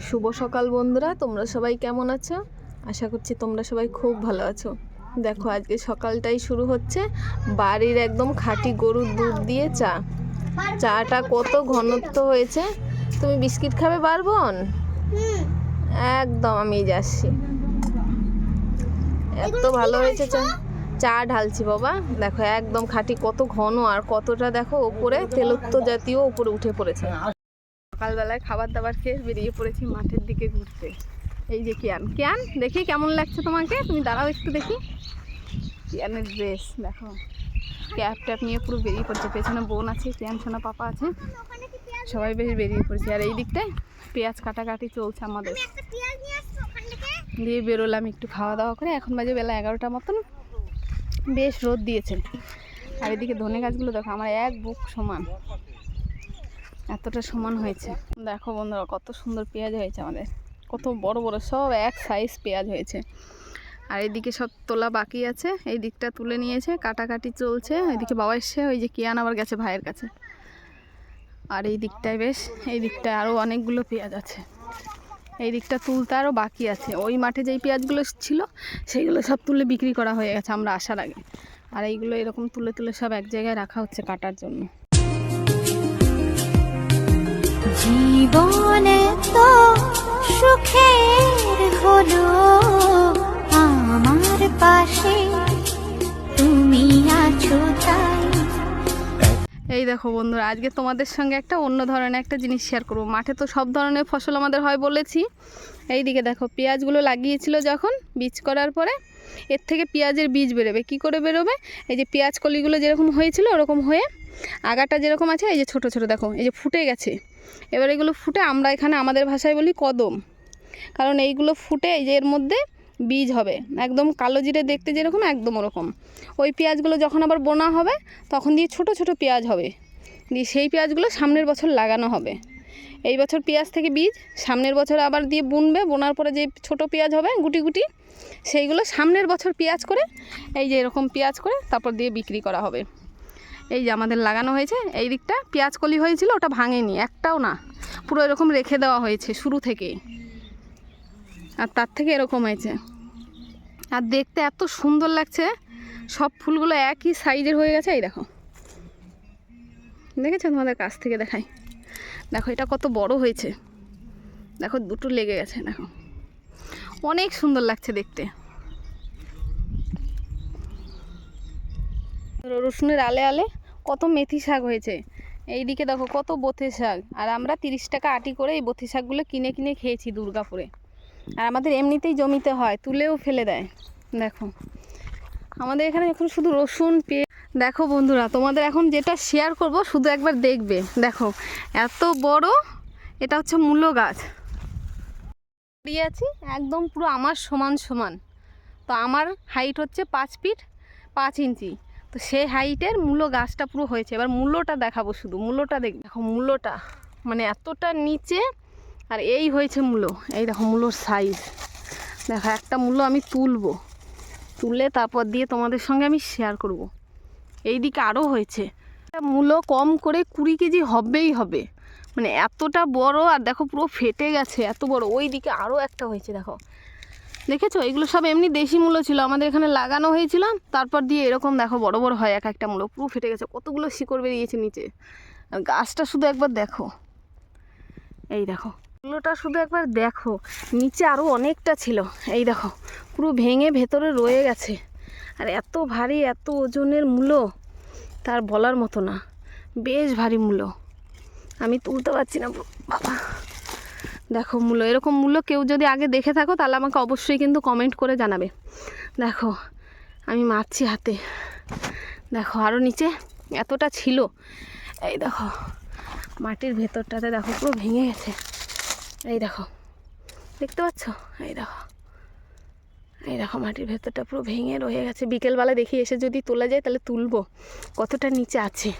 শুভ সকাল বন্ধুরা, তোমরা সবাই কেমন আছো? আশা করছি তোমরা সবাই খুব ভালো আছো। দেখো আজকে সকালটাই শুরু হচ্ছে বাড়ির একদম খাঁটি গরুর দুধ দিয়ে চা। চাটা কত ঘনত্ব হয়েছে। তুমি বিস্কিট খাবে বারবন? একদম আমি যাচ্ছি। এত ভালো হয়েছে চা। চা ঢালছি বাবা। দেখো একদম খাঁটি, কত ঘন আর কতটা দেখো ওপরে তেলত্ব জাতীয় উপরে উঠে পড়েছে। সকালবেলায় খাবার দাবার খেয়ে বেরিয়ে পড়েছি মাঠের দিকে ঘুরতে। এই যে কিয়ান দেখি কেমন লাগছে তোমাকে, তুমি দাঁড়াও একটু দেখি। কিয়ানের ড্রেস দেখো, ক্যাপ ট্যাপ নিয়ে পুরো বেরিয়ে পড়ছে। পেছনে বোন আছে, কিয়ান সোনা পাপা আছে, সবাই বেশ বেরিয়ে পড়েছে। আর এই দিকটায় পেঁয়াজ কাটাকাটি চলছে আমাদের। দিয়ে বেরোলাম একটু খাওয়া দাওয়া করে। এখন বাজে বেলা 11টা মতন। বেশ রোদ দিয়েছে। আর এদিকে ধনে গাছগুলো দেখো আমার এক বুক সমান, এতটা সমান হয়েছে। দেখো বন্ধুরা কত সুন্দর পেঁয়াজ হয়েছে আমাদের, কত বড় বড় সব এক সাইজ পেঁয়াজ হয়েছে। আর এদিকে সব তোলা বাকি আছে, এই দিকটা তুলে নিয়েছে, কাটাকাটি চলছে। এদিকে বাবা এসে, ওই যে কিয়ান আবার গেছে ভাইয়ের কাছে। আর এই দিকটায় বেশ, এই দিকটায় আরও অনেকগুলো পেঁয়াজ আছে। এই দিকটা তুলতে আরও বাকি আছে। ওই মাঠে যেই পেঁয়াজগুলো ছিল সেইগুলো সব তুলে বিক্রি করা হয়ে গেছে আমরা আসার আগে। আর এইগুলো এরকম তুলে তুলে সব এক জায়গায় রাখা হচ্ছে কাটার জন্য। জীবনে তো সুখের হলো আমার পাশে তুমি আছো তাই। এই দেখো বন্ধুরা, আজকে তোমাদের সঙ্গে একটা অন্য ধরনের একটা জিনিস শেয়ার করবো। মাঠে তো সব ধরনের ফসল আমাদের হয় বলেছি। এই দিকে দেখো পেঁয়াজগুলো লাগিয়েছিল যখন, বীজ করার পরে এর থেকে পেঁয়াজের বীজ বেরোবে। কি করে বেরোবে? এই যে পেঁয়াজ কলিগুলো যেরকম হয়েছিল ওরকম হয়ে আগাটা যেরকম আছে, এই যে ছোট ছোট দেখো, এই যে ফুটে গেছে। এবার এগুলো ফুটে, আমরা এখানে আমাদের ভাষায় বলি কদম। কারণ এইগুলো ফুটে এই যে এর মধ্যে বীজ হবে, একদম কালো জিরে দেখতে যেরকম একদম ওরকম। ওই পেঁয়াজগুলো যখন আবার বোনা হবে তখন দিয়ে ছোট ছোট পেঁয়াজ হবে, দিয়ে সেই পেঁয়াজগুলো সামনের বছর লাগানো হবে। এই বছর পেঁয়াজ থেকে বীজ, সামনের বছর আবার দিয়ে বুনবে, বোনার পরে যে ছোট পেঁয়াজ হবে গুটি গুটি, সেইগুলো সামনের বছর পেঁয়াজ করে, এই যে এরকম পেঁয়াজ করে তারপর দিয়ে বিক্রি করা হবে। এই যে আমাদের লাগানো হয়েছে, এই দিকটা পেঁয়াজ কলি হয়েছিল, ওটা ভাঙেনি একটাও না, পুরো এরকম রেখে দেওয়া হয়েছে শুরু থেকেই। আর তার থেকে এরকম হয়েছে। আর দেখতে এত সুন্দর লাগছে, সব ফুলগুলো একই সাইজের হয়ে গেছে। এই দেখো, দেখেছো? তোমাদের কাছ থেকে দেখাই। দেখো এটা কত বড় হয়েছে, দেখো দুটো লেগে গেছে। দেখো অনেক সুন্দর লাগছে দেখতে। রসুনের আলে আলে কত মেথি শাক হয়েছে। এইদিকে দেখো কত বথে শাক। আর আমরা 30 টাকা আটি করে এই বথে শাকগুলো কিনে কিনে খেয়েছি দুর্গাপুরে। আর আমাদের এমনিতেই জমিতে হয়, তুলেও ফেলে দেয়। দেখো আমাদের এখানে এখন শুধু রসুন দেখো বন্ধুরা, তোমাদের এখন যেটা শেয়ার করব শুধু একবার দেখবে। দেখো এত বড়, এটা হচ্ছে মূলো গাছ। দাঁড়িয়ে আছি একদম পুরো আমার সমান সমান। তো আমার হাইট হচ্ছে 5 ফিট 5 ইঞ্চি। তো সেই হাইটের মূলো গাছটা পুরো হয়েছে। এবার মূলোটা দেখাবো, শুধু মূলোটা দেখো। মূলোটা মানে এতটা নিচে, আর এই হয়েছে মূলো। এই দেখো মূলোর সাইজ দেখো। একটা মূলো আমি তুলে তারপর দিয়ে তোমাদের সঙ্গে আমি শেয়ার করব। এই দিকে আরও হয়েছে মূলো, কম করে 20 কেজি হবেই হবে, মানে এতটা বড়। আর দেখো পুরো ফেটে গেছে, এত বড়। ওই দিকে আরও একটা হয়েছে দেখো, দেখেছো? এগুলো সব এমনি দেশি মূলো ছিল, আমাদের এখানে লাগানো হয়েছিল। তারপর দিয়ে এরকম দেখো বড় বড় হয় এক একটা মূলো, পুরো ফেটে গেছে। কতগুলো শিকড় বেরিয়েছে নিচে। আর গাছটা শুধু একবার দেখো, এই দেখো মূলোটা শুধু একবার দেখো। নিচে আরও অনেকটা ছিল, এই দেখো পুরো ভেঙে ভেতরে রয়ে গেছে। আর এত ভারী, এত ওজনের মূলো, তার বলার মতো না। বেশ ভারী মূলো, আমি তুলতে পারছি না বাবা। দেখো মূলো, এরকম মূলো কেউ যদি আগে দেখে থাকো তাহলে আমাকে অবশ্যই কিন্তু কমেন্ট করে জানাবে। দেখো আমি মারছি হাতে। দেখো আরও নিচে এতটা ছিল। এই দেখো মাটির ভেতরটাতে দেখো পুরো ভেঙে গেছে। এই দেখো, দেখতে পাচ্ছ? এই দেখো মাটির ভেতরটা পুরো ভেঙে রয়ে গেছে। বিকেলবেলা দেখি এসে যদি তোলা যায় তাহলে তুলবো, কতটা নিচে আছে।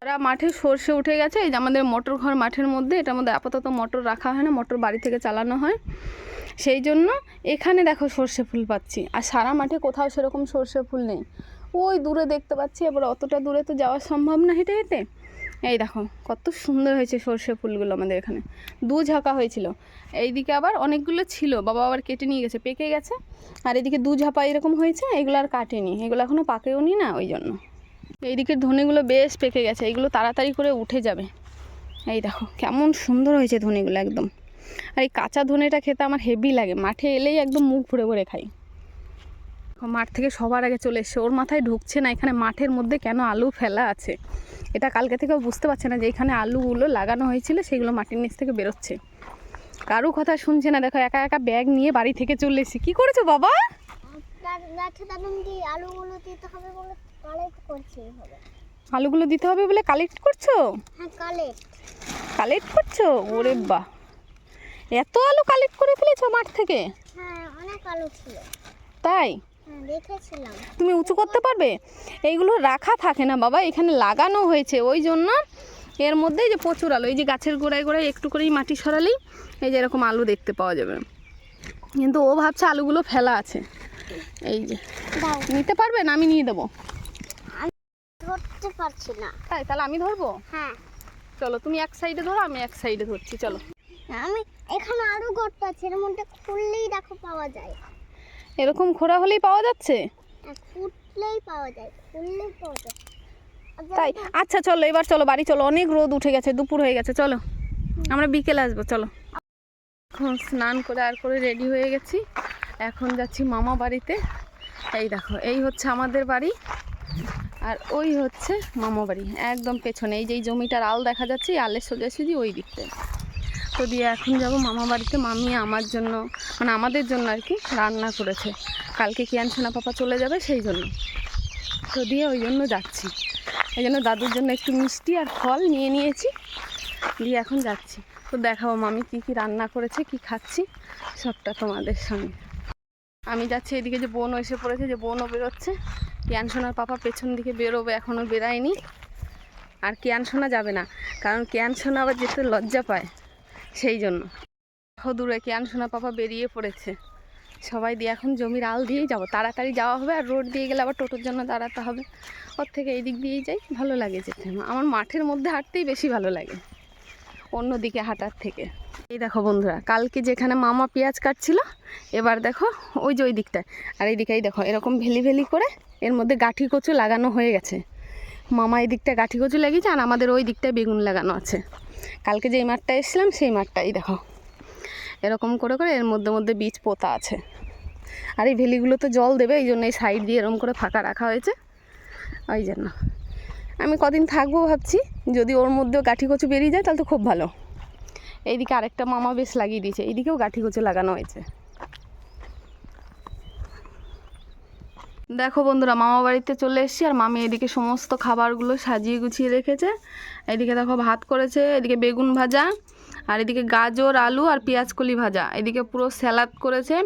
ওরা মাঠে সর্ষে উঠে গেছে। এই যে আমাদের মোটর ঘর মাঠের মধ্যে, এটার মধ্যে আপাতত মোটর রাখা হয় না, মোটর বাড়ি থেকে চালানো হয়। সেই জন্য এখানে দেখো সর্ষে ফুল পাচ্ছি। আর সারা মাঠে কোথাও সেরকম সর্ষে ফুল নেই। ওই দূরে দেখতে পাচ্ছি, এবার অতটা দূরে তো যাওয়া সম্ভব না হেঁটে হেঁটে। এই দেখো কত সুন্দর হয়েছে সর্ষে ফুলগুলো আমাদের এখানে, দু ঝাঁকা হয়েছিল। এইদিকে আবার অনেকগুলো ছিল, বাবা আবার কেটে নিয়ে গেছে, পেকে গেছে। আর এদিকে দু ঝাঁপা এরকম হয়েছে, এগুলো আর কাটেনি, এগুলো এখনও পাকেও নি না, ওই জন্য। এইদিকের ধনেগুলো বেশ পেকে গেছে, এগুলো তাড়াতাড়ি করে উঠে যাবে। এই দেখো কেমন সুন্দর হয়েছে ধনেগুলো একদম। আর এই কাঁচা ধনেটা খেতে আমার হেভি লাগে, মাঠে এলেই একদম মুখ ভরে ভরে খাই। মাঠ থেকে সবার আগে চলে এসছে, ওর মাথায় ঢুকছে না এখানে মাঠের মধ্যে কেন আলু ফেলা আছে। এটা কালকে থেকেও বুঝতে পারছে না যে এখানে আলুগুলো লাগানো হয়েছিল, সেগুলো মাটির নিচ থেকে বেরোচ্ছে। কারো কথা শুনছে না, দেখো একা একা ব্যাগ নিয়ে বাড়ি থেকে চলে এসেছি। কী করেছো বাবা? আলুগুলো দিতে হবে বলে কালেক্ট করছি। আলুগুলো দিতে হবে বলে কালেক্ট করছো? হ্যাঁ, কালেক্ট করছো? ওরে বাহ, এত আলু কালেক্ট করে ফেলেছো মাঠ থেকে? হ্যাঁ, অনেক আলু ছিল। তাই? হ্যাঁ, দেখেছিলাম। তুমি উঁচু করতে পারবে? এইগুলো রাখা থাকে না বাবা, এখানে লাগানো হয়েছে, ওই জন্য এর মধ্যে যে প্রচুর আলু। এই যে গাছের গোড়ায় গোড়ায় একটু করেই মাটি সরালেই এই যে এরকম আলু দেখতে পাওয়া যাবে। কিন্তু ও ভাবছে আলুগুলো ফেলা আছে। এই যে নিতে পারবেন? আমি নিয়ে দেবো। ধরতে পারছি না। তাই? তাহলে আমি ধরবো? হ্যাঁ, চলো তুমি এক সাইডে ধরো, আমি এক সাইডে ধরছি, চলো। আমি এখানে আরো গর্ত আছে, এর মধ্যে খুললেই দেখো পাওয়া যায়। এরকম খোঁড়া হলেই পাওয়া যাচ্ছে? ফুটলেই পাওয়া যায়, খুললেই পাওয়া যায়। তাই? আচ্ছা চলো এবার চলো বাড়ি চলো, অনেক রোদ উঠে গেছে, দুপুর হয়ে গেছে, চলো আমরা বিকেলে আসবো, চলো। এখন স্নান করে আর করে রেডি হয়ে গেছি, এখন যাচ্ছি মামা বাড়িতে। এই দেখো এই হচ্ছে আমাদের বাড়ি, আর ওই হচ্ছে মামা বাড়ি একদম পেছনে। এই যে এই জমিটার আল দেখা যাচ্ছে, এই আলের সোজাসুজি ওই দিকটায়। তো দিয়ে এখন যাব মামা বাড়িতে। মামি আমার জন্য, মানে আমাদের জন্য আর কি, রান্না করেছে। কালকে কিয়ান সোনা পাপা চলে যাবে সেই জন্য, তো দিয়ে ওই জন্য যাচ্ছি। এই জন্য দাদুর জন্য একটু মিষ্টি আর ফল নিয়ে নিয়েছি, দিয়ে এখন যাচ্ছি। তো দেখাবো মামি কী কী রান্না করেছে, কি খাচ্ছি সবটা তোমাদের সঙ্গে। আমি যাচ্ছি, এদিকে যে বোনও এসে পড়েছে, যে বোনও বেরোচ্ছে। কিয়ান সোনার পাপা পেছন দিকে বেরোবে, এখনও বেরায়নি। আর কিয়ান সোনা যাবে না, কারণ কিয়ান সোনা আবার যেতে লজ্জা পায়, সেই জন্য। দূরে কিয়ান সোনা পাপা বেরিয়ে পড়েছে সবাই দিয়ে। এখন জমির আল দিয়েই যাবো, তাড়াতাড়ি যাওয়া হবে। আর রোড দিয়ে গেলে আবার টোটোর জন্য দাঁড়াতে হবে, ওর থেকে এই দিক দিয়েই যাই, ভালো লাগে যেতে। আমার মাঠের মধ্যে হাঁটতেই বেশি ভালো লাগে অন্য দিকে হাঁটার থেকে। এই দেখো বন্ধুরা, কালকে যেখানে মামা পেঁয়াজ কাটছিল, এবার দেখো ওই যে ওই দিকটায়। আর এই দিকেই দেখো এরকম ভেলি ভেলি করে এর মধ্যে গাঠি কচু লাগানো হয়ে গেছে। মামা এই দিকটা গাঠি কচু লাগিয়েছে, আর আমাদের ওই দিকটায় বেগুন লাগানো আছে। কালকে যেই মাঠটা এসেছিলাম সেই মাঠটাই দেখো এরকম করে করে এর মধ্যে মধ্যে বীজ পোতা আছে। আর এই ভেলিগুলোতে জল দেবে, এই জন্য এই সাইড দিয়ে এরকম করে ফাঁকা রাখা হয়েছে। ওই জন্য আমি কদিন থাকবো ভাবছি, যদি ওর মধ্যেও গাঠি কচু বেরিয়ে যায় তাহলে তো খুব ভালো। এইদিকে আরেকটা মামা বেশ লাগিয়ে দিয়েছে, এইদিকেও গাঠি কচু লাগানো হয়েছে। দেখো বন্ধুরা, মামা বাড়িতে চলে এসেছি, আর মামি এদিকে সমস্ত খাবারগুলো সাজিয়ে গুছিয়ে রেখেছে। এদিকে দেখো ভাত করেছে, এদিকে বেগুন ভাজা, আর এদিকে গাজর আলু আর পেঁয়াজকলি ভাজা, এদিকে পুরো স্যালাড করেছে,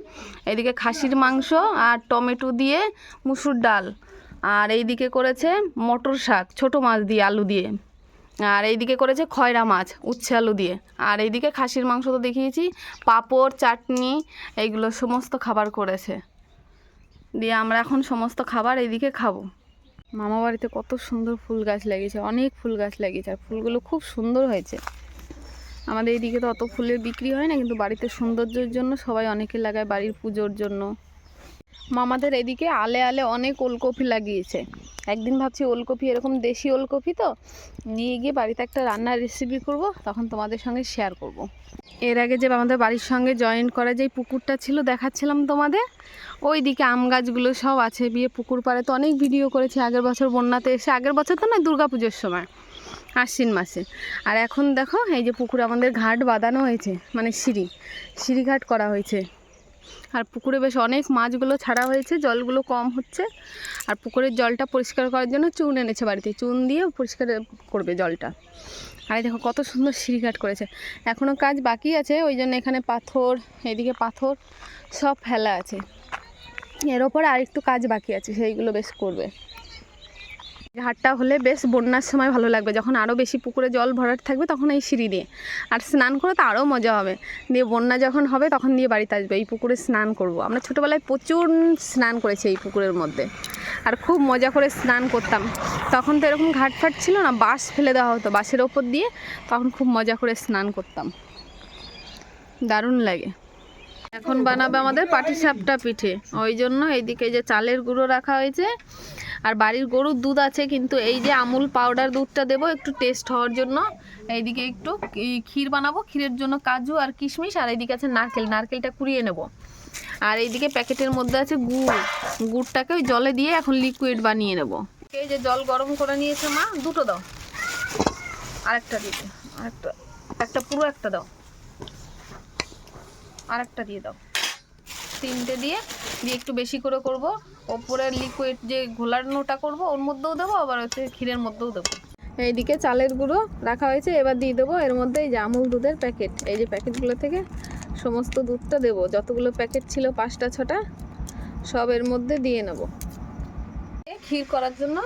এদিকে খাসির মাংস আর টমেটো দিয়ে মুসুর ডাল, আর এইদিকে করেছে মটর শাক ছোটো মাছ দিয়ে আলু দিয়ে, আর এইদিকে করেছে খয়রা মাছ উচ্ছে আলু দিয়ে, আর এইদিকে খাসির মাংস তো দেখিয়েছি, পাঁপড় চাটনি, এইগুলো সমস্ত খাবার করেছে। দিয়ে আমরা এখন সমস্ত খাবার এইদিকে খাবো। মামা বাড়িতে কত সুন্দর ফুল গাছ লাগিয়েছে, অনেক ফুল গাছ লাগিয়েছে, আর ফুলগুলো খুব সুন্দর হয়েছে। আমাদের এইদিকে তো অত ফুলের বিক্রি হয় না, কিন্তু বাড়িতে সৌন্দর্যের জন্য সবাই অনেকে লাগায়, বাড়ির পুজোর জন্য। মামাদের এদিকে আলে আলে অনেক ওলকপি লাগিয়েছে। একদিন ভাবছি ওলকপি, এরকম দেশি ওলকপি তো নিয়ে গিয়ে বাড়িতে একটা রান্নার রেসিপি করব, তখন তোমাদের সঙ্গে শেয়ার করব। এর আগে যে আমাদের বাড়ির সঙ্গে জয়েন করা যে পুকুরটা ছিল দেখাচ্ছিলাম তোমাদের, ওই দিকে আম গাছগুলো সব আছে। বিয়ে পুকুর পাড়ে তো অনেক ভিডিও করেছি আগের বছর বন্যাতে এসে, আগের বছর তো নয়, দুর্গাপুজোর সময় আশ্বিন মাসে। আর এখন দেখো এই যে পুকুরে আমাদের ঘাট বাঁধানো হয়েছে, মানে সিঁড়ি ঘাট করা হয়েছে। আর পুকুরে বেশ অনেক মাছগুলো ছাড়া হয়েছে, জলগুলো কম হচ্ছে। আর পুকুরের জলটা পরিষ্কার করার জন্য চুন এনেছে বাড়িতে, চুন দিয়ে পরিষ্কার করবে জলটা। আর দেখো কত সুন্দর সিঁড়িঘাট করেছে, এখনও কাজ বাকি আছে, ওই জন্য এখানে পাথর, এদিকে পাথর সব ফেলা আছে। এর ওপরে আরেকটু কাজ বাকি আছে, সেইগুলো বেশ করবে। ঘাটটা হলে বেশ বন্যার সময় ভালো লাগবে, যখন আরও বেশি পুকুরে জল ভরাট থাকবে তখন এই সিঁড়ি দিয়ে আর স্নান করে তো আরও মজা হবে। দিয়ে বন্যা যখন হবে তখন দিয়ে বাড়িতে আসবে, এই পুকুরে স্নান করব। আমরা ছোটোবেলায় প্রচুর স্নান করেছি এই পুকুরের মধ্যে, আর খুব মজা করে স্নান করতাম। তখন তো এরকম ঘাটফাট ছিল না, বাঁশ ফেলে দেওয়া হতো বাঁশের ওপর দিয়ে, তখন খুব মজা করে স্নান করতাম, দারুণ লাগে। এখন বানাবে আমাদের পাটিসাপটা পিঠে, ওই জন্য এইদিকে যে চালের গুঁড়ো রাখা হয়েছে, আর বাড়ির গরুর দুধ আছে, কিন্তু এই যে আমুল পাউডার দুধটা দেবো একটু টেস্ট হওয়ার জন্য। এইদিকে একটু ক্ষীর বানাবো, ক্ষীরের জন্য কাজু আর কিশমিশ, আর এইদিকে আছে নারকেল, নারকেলটা কুড়িয়ে নেব। আর এইদিকে প্যাকেটের মধ্যে আছে গুড়, গুড়টাকে ওই জলে দিয়ে এখন লিকুইড বানিয়ে নেব। এই যে জল গরম করে নিয়েছে মা, দুটো দাও, আরেকটা দিতে, আরেকটা, একটা পুরো একটা দাও, আরেকটা দিয়ে দাও, তিনটে দিয়ে দিয়ে একটু বেশি করে করব। ওপরে লিকুইড যে ঘোলানোটা করব ওর মধ্যেও দেবো, আবার হচ্ছে ক্ষীরের মধ্যেও দেবো। এইদিকে চালের গুঁড়ো রাখা হয়েছে, এবার দিয়ে দেবো এর মধ্যে এই যে আমুল দুধের প্যাকেট, এই যে প্যাকেটগুলো থেকে সমস্ত দুধটা দেবো, যতগুলো প্যাকেট ছিল 5টা 6টা সব এর মধ্যে দিয়ে নেব। ক্ষীর করার জন্য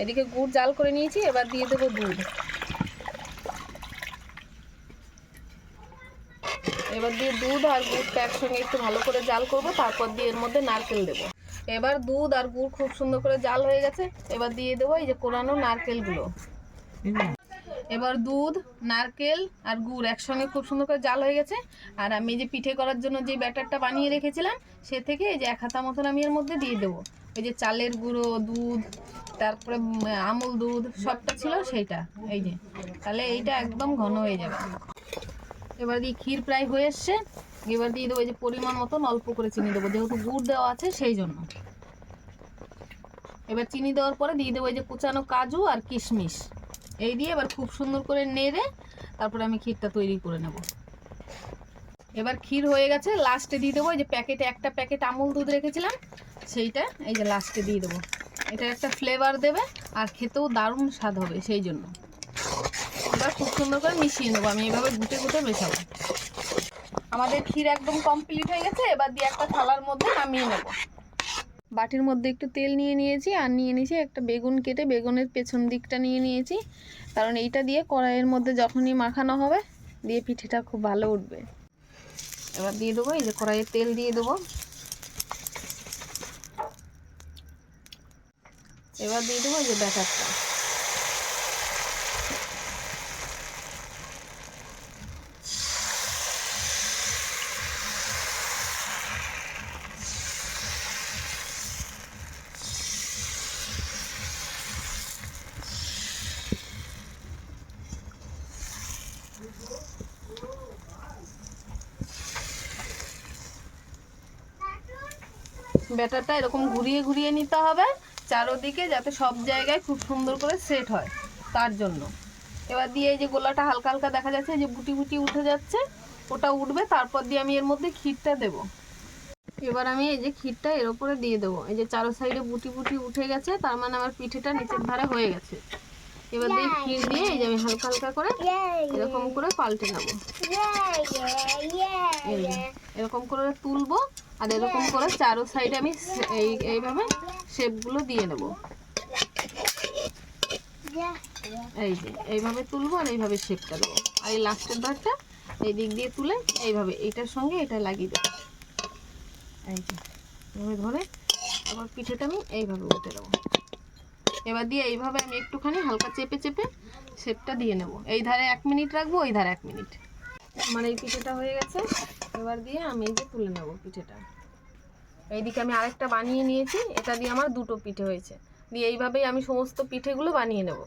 এদিকে গুড় জাল করে নিয়েছি, এবার দিয়ে দেবো দুধ। এবার দিয়ে দুধ আর গুড়টা একসঙ্গে একটু ভালো করে জাল করব, তারপর দিয়ে এর মধ্যে নারকেল দেবো। এবার দুধ আর গুড় খুব সুন্দর করে জাল হয়ে গেছে, এবার দিয়ে দেবো এই যে কোরানো নারকেলগুলো। এবার দুধ, নারকেল আর গুড় একসঙ্গে খুব সুন্দর করে জাল হয়ে গেছে, আর আমি যে পিঠে করার জন্য যে ব্যাটারটা বানিয়ে রেখেছিলাম সে থেকে এই যে 1 হাতা মতন আমি এর মধ্যে দিয়ে দেবো। ওই যে চালের গুঁড়ো, দুধ, তারপরে আমুল দুধ সবটা ছিল সেইটা, এই যে, তাহলে এইটা একদম ঘন হয়ে যাবে। এবার দিয়ে ক্ষীর প্রায় হয়ে এসছে, এবার দিয়ে দেবো এই যে পরিমাণ মতন অল্প করে চিনি দেবো, যেহেতু গুড় দেওয়া আছে সেই জন্য। এবার চিনি দেওয়ার পরে দিয়ে দেবো এই যে কুচানো কাজু আর কিশমিশ, এই দিয়ে এবার খুব সুন্দর করে নেড়ে তারপরে আমি ক্ষীরটা তৈরি করে নেব। এবার ক্ষীর হয়ে গেছে, লাস্টে দিয়ে দেবো এই যে প্যাকেটে একটা প্যাকেট আমুল দুধ রেখেছিলাম সেইটা, এই যে লাস্টে দিয়ে দেবো। এটা একটা ফ্লেভার দেবে আর খেতেও দারুণ স্বাদ হবে, সেই জন্য এবার খুব সুন্দর করে মিশিয়ে নেবো। আমি এভাবে ঘুটে ঘুটে মেশাবো। আমাদের ক্ষীর একদম কমপ্লিট হয়ে গেছে, এবার দিয়ে একটা থালার মধ্যে নামিয়ে নেব। বাটির মধ্যে একটু তেল নিয়ে নিয়েছি, আর নিয়ে নিয়েছি একটা বেগুন কেটে, বেগুনের পেছন দিকটা নিয়ে নিয়েছি, কারণ এইটা দিয়ে কড়াইয়ের মধ্যে যখনই মাখানো হবে দিয়ে পিঠেটা খুব ভালো উঠবে। এবার দিয়ে দেবো এই যে কড়াইয়ে তেল দিয়ে দেবো, এবার দিয়ে দেবো এই যে ব্যাটারটা। ব্যাটারটা এরকম ঘুরিয়ে ঘুরিয়ে নিতে হবে চারোদিকে, যাতে সব জায়গায় খুব সুন্দর করে সেট হয়, তার জন্য। এবার দিয়ে এই যে গোলাটা হালকা হালকা দেখা যাচ্ছে, যে বুটি বুটি উঠে যাচ্ছে, ওটা উঠবে, তারপর দিয়ে আমি এর মধ্যে ক্ষীরটা দেব। এবার আমি এই যে ক্ষীরটা এর উপরে দিয়ে দেবো, এই যে চারো সাইডে বুটি বুটি উঠে গেছে, তার মানে আমার পিঠেটা নিচের ধারে হয়ে গেছে। এবার দিয়ে ক্ষীর দিয়ে এই যে আমি হালকা হালকা করে এরকম করে পাল্টে নেবো, এরকম করে তুলবো, আর এরকম করে চারো সাইডে আমি এইভাবে শেপগুলো দিয়ে নেব। এই যে এইভাবে তুলবো আর এইভাবে শেপটা দেবো, আর এই লাস্টের ধারটা এই দিক দিয়ে তুলে এইভাবে এইটার সঙ্গে এটা লাগিয়ে দেবো। এই যে এইভাবে ধরে আবার পিঠেটা আমি এইভাবে উঠে দেবো। এবার দিয়ে এইভাবে আমি একটুখানি হালকা চেপে চেপে শেপটা দিয়ে নেব। এই ধারে 1 মিনিট রাখবো, ওই ধারে 1 মিনিট। আমার এই পিঠেটা হয়ে গেছে, এবার দিয়ে আমি এই যে তুলে নেব পিঠেটা। এইদিকে আমি আরেকটা বানিয়ে নিয়েছি, এটা দিয়ে আমার 2টো পিঠে হয়েছে। দিয়ে এইভাবেই আমি সমস্ত পিঠেগুলো বানিয়ে নেব।